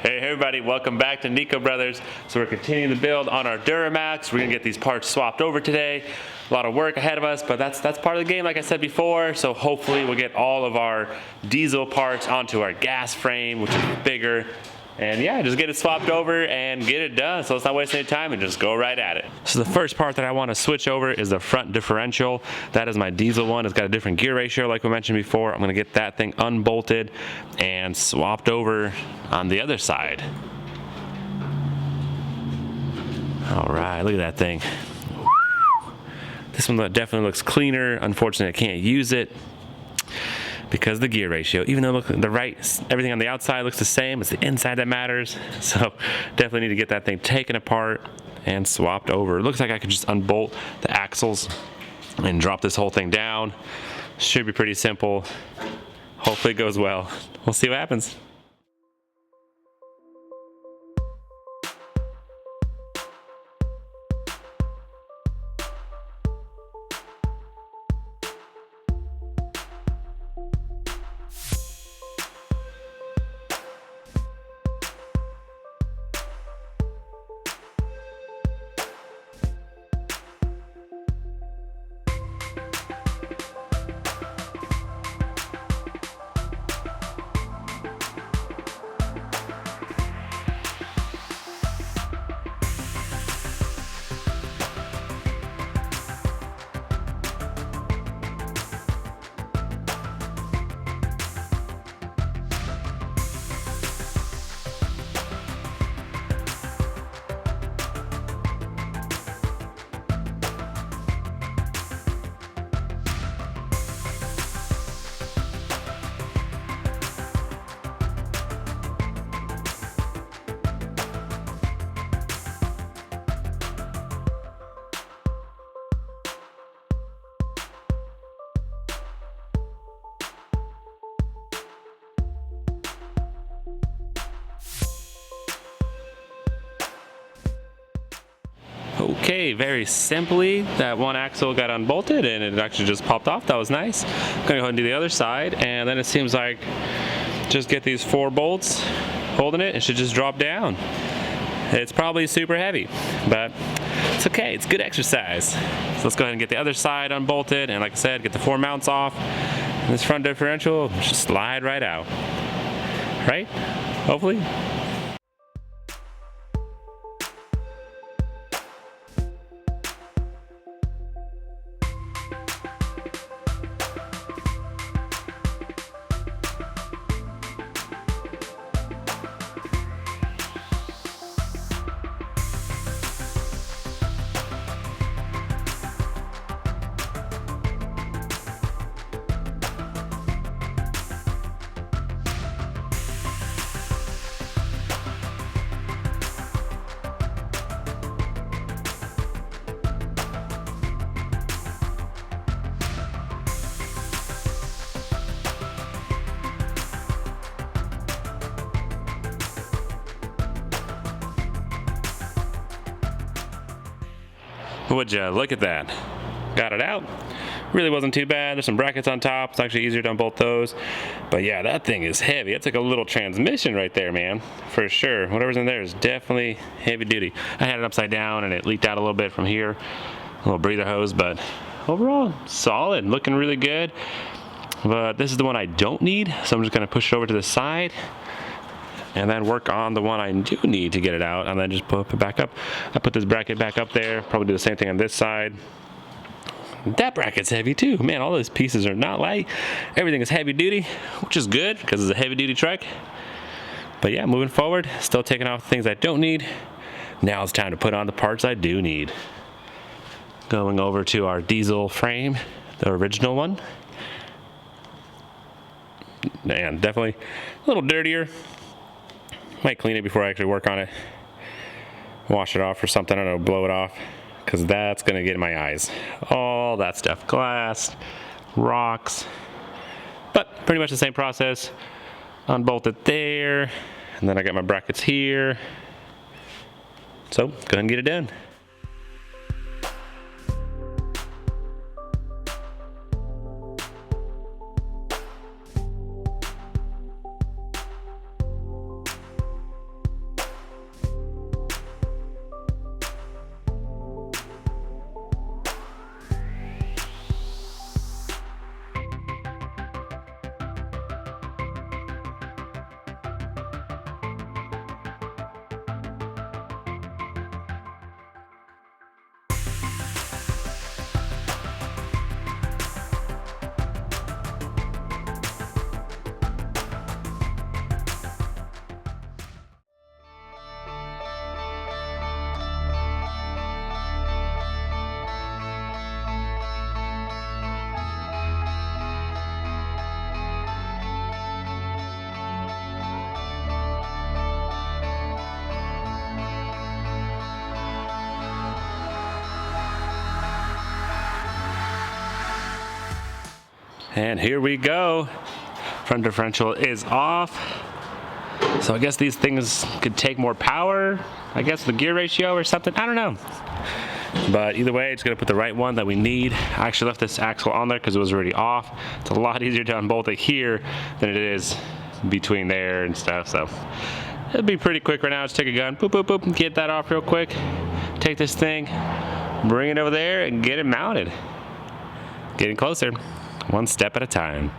Hey everybody, welcome back to Nico Brothers. So we're continuing to build on our Duramax. We're gonna get these parts swapped over today. A lot of work ahead of us, but that's part of the game, like I said before. So hopefully we'll get all of our diesel parts onto our gas frame, which is bigger. And yeah, just get it swapped over and get it done. So let's not waste any time and just go right at it. So the first part that I want to switch over is the front differential. That is my diesel one. It's got a different gear ratio like we mentioned before. I'm going to get that thing unbolted and swapped over on the other side. All right, look at that thing. This one definitely looks cleaner. Unfortunately, I can't use it because of the gear ratio. Even though everything on the outside looks the same, it's the inside that matters. So definitely need to get that thing taken apart and swapped over. It looks like I could just unbolt the axles and drop this whole thing down. Should be pretty simple. Hopefully it goes well. We'll see what happens. Okay, very simply, that one axle got unbolted and it actually just popped off. That was nice. I'm gonna go ahead and do the other side, and then it seems like just get these 4 bolts holding it. It should just drop down. It's probably super heavy, but it's okay. It's good exercise. So let's go ahead and get the other side unbolted, and like I said, get the 4 mounts off. And this front differential should slide right out. Right? Hopefully. Would you look at that? Got it out. Really wasn't too bad. There's some brackets on top. It's actually easier to unbolt those. But yeah, that thing is heavy. It's like a little transmission right there, man. For sure. Whatever's in there is definitely heavy duty. I had it upside down and it leaked out a little bit from here. A little breather hose, but overall, solid. Looking really good. But this is the one I don't need, so I'm just gonna push it over to the side and then work on the one I do need to get it out, and then just put it back up. I put this bracket back up there, probably do the same thing on this side. That bracket's heavy too. Man, all those pieces are not light. Everything is heavy duty, which is good because it's a heavy duty truck. But yeah, moving forward, still taking off the things I don't need. Now it's time to put on the parts I do need. Going over to our diesel frame, the original one. And definitely a little dirtier. Might clean it before I actually work on it. Wash it off or something, I don't know, blow it off, because that's gonna get in my eyes. All that stuff, glass, rocks, but pretty much the same process. Unbolt it there, and then I got my brackets here. So, go ahead and get it done. And here we go. Front differential is off. So I guess these things could take more power. I guess the gear ratio or something. I don't know. But either way, it's gonna put the right one that we need. I actually left this axle on there because it was already off. It's a lot easier to unbolt it here than it is between there and stuff. So it'll be pretty quick right now. Just take a gun, boop, boop, boop, and get that off real quick. Take this thing, bring it over there, and get it mounted. Getting closer, one step at a time.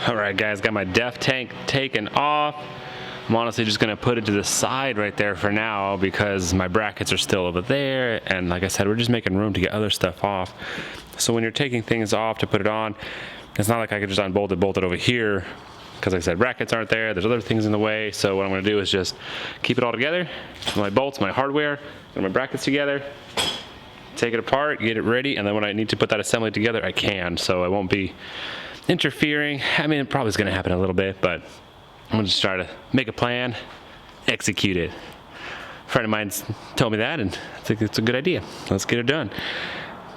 All right, guys, got my DEF tank taken off. I'm honestly just gonna put it to the side right there for now because my brackets are still over there. And like I said, we're just making room to get other stuff off. So when you're taking things off to put it on, it's not like I could just unbolt it, bolt it over here, because like I said, brackets aren't there, there's other things in the way. So what I'm gonna do is just keep it all together, my bolts, my hardware, and my brackets together, take it apart, get it ready, and then when I need to put that assembly together, I can. So I won't be interfering. I mean, it probably is gonna happen a little bit, but I'm gonna just try to make a plan, execute it. A friend of mine told me that, and I think it's a good idea. Let's get it done.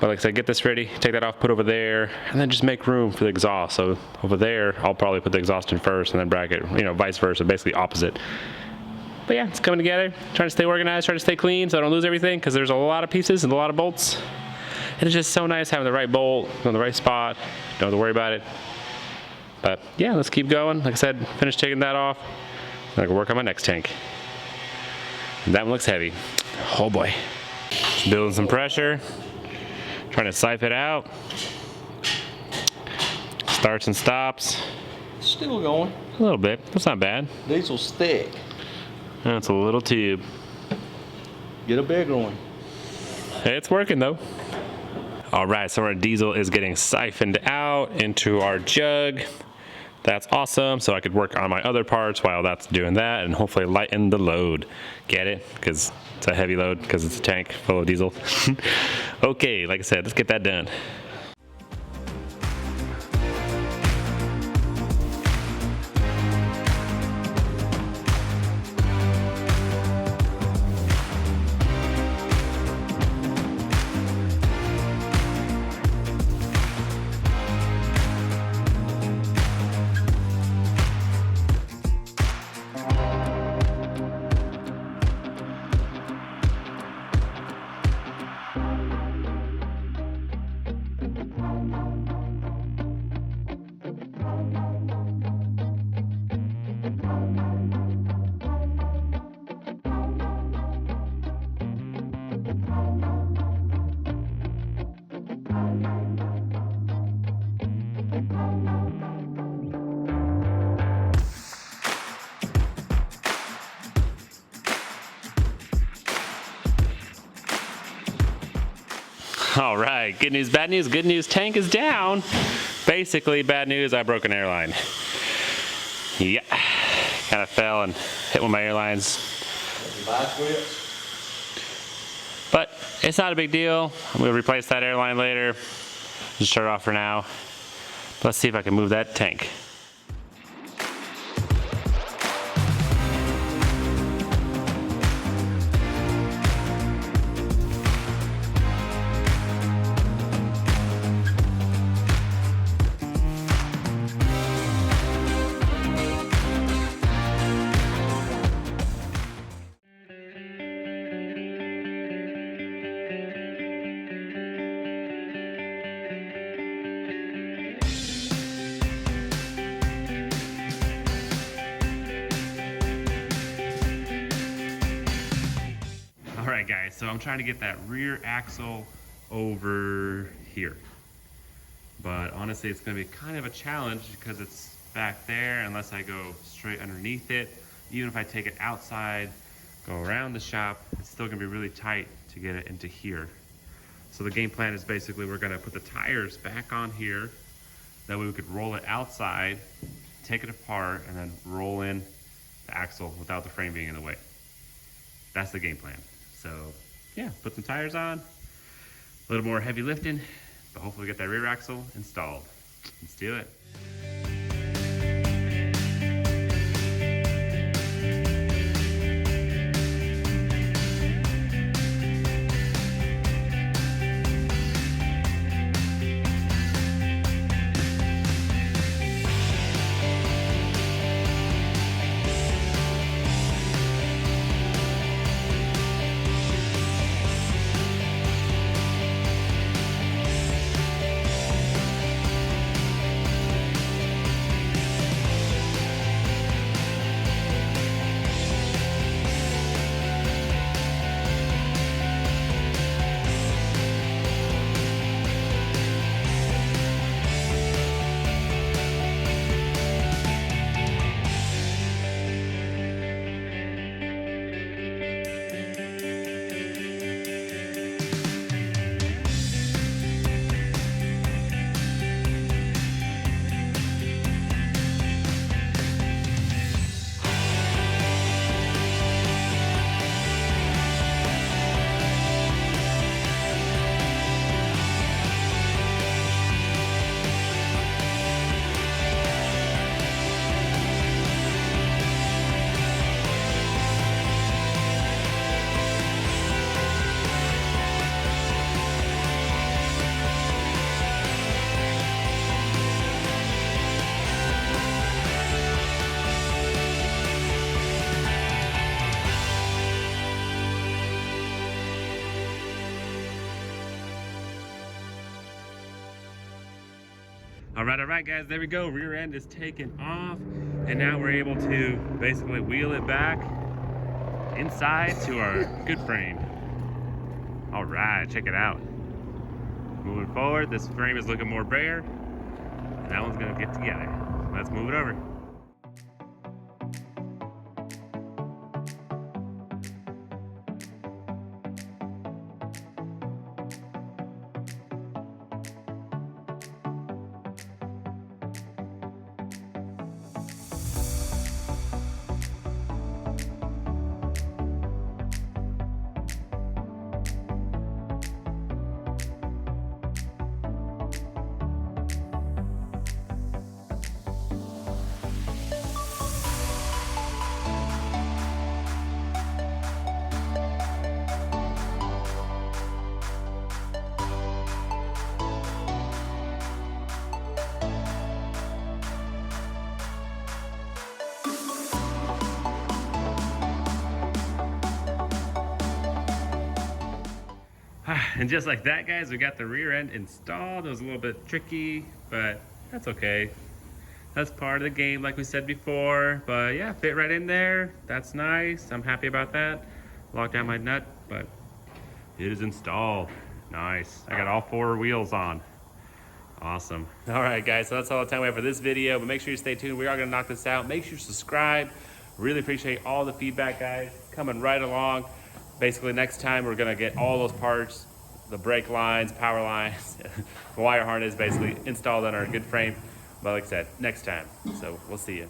But like I said, get this ready, take that off, put over there, and then just make room for the exhaust. So over there, I'll probably put the exhaust in first and then bracket, you know, vice versa, basically opposite. But yeah, it's coming together. Trying to stay organized, trying to stay clean so I don't lose everything, because there's a lot of pieces and a lot of bolts. And it's just so nice having the right bolt on the right spot. Don't have to worry about it. But yeah, let's keep going. Like I said, finish taking that off. I can work on my next tank. And that one looks heavy. Oh boy. Just building some pressure. Trying to siphon it out. Starts and stops. Still going. A little bit. That's not bad. Diesel's thick. That's a little tube. Get a bigger one. Hey, it's working though. All right, so our diesel is getting siphoned out into our jug. That's awesome. So I could work on my other parts while that's doing that and hopefully lighten the load. Get it? Because it's a heavy load because it's a tank full of diesel. Okay, like I said, let's get that done. All right, good news, bad news. Good news, tank is down. Basically, bad news, I broke an airline. Yeah, kind of fell and hit one of my airlines. But it's not a big deal. We'll replace that airline later. Just shut it off for now. Let's see if I can move that tank. Alright guys, so I'm trying to get that rear axle over here. But honestly, it's going to be kind of a challenge because it's back there unless I go straight underneath it. Even if I take it outside, go around the shop, it's still going to be really tight to get it into here. So the game plan is basically we're going to put the tires back on here. That way we could roll it outside, take it apart, and then roll in the axle without the frame being in the way. That's the game plan. So yeah, put some tires on, a little more heavy lifting, but hopefully get that rear axle installed. Let's do it. All right, guys, there we go. Rear end is taken off, and now we're able to basically wheel it back inside to our good frame. All right, check it out. Moving forward, this frame is looking more bare, and that one's gonna get together. Let's move it over. And just like that, guys, we got the rear end installed. It was a little bit tricky, but that's okay. That's part of the game, like we said before. But yeah, fit right in there. That's nice. I'm happy about that. Locked down my nut, but it is installed. Nice. I got all 4 wheels on. Awesome. All right, guys, so that's all the time we have for this video, but make sure you stay tuned. We are gonna knock this out. Make sure you subscribe. Really appreciate all the feedback, guys. Coming right along. Basically, next time we're gonna get all those parts, the brake lines, power lines, the wire harness basically installed on our good frame. But like I said, next time. So we'll see you.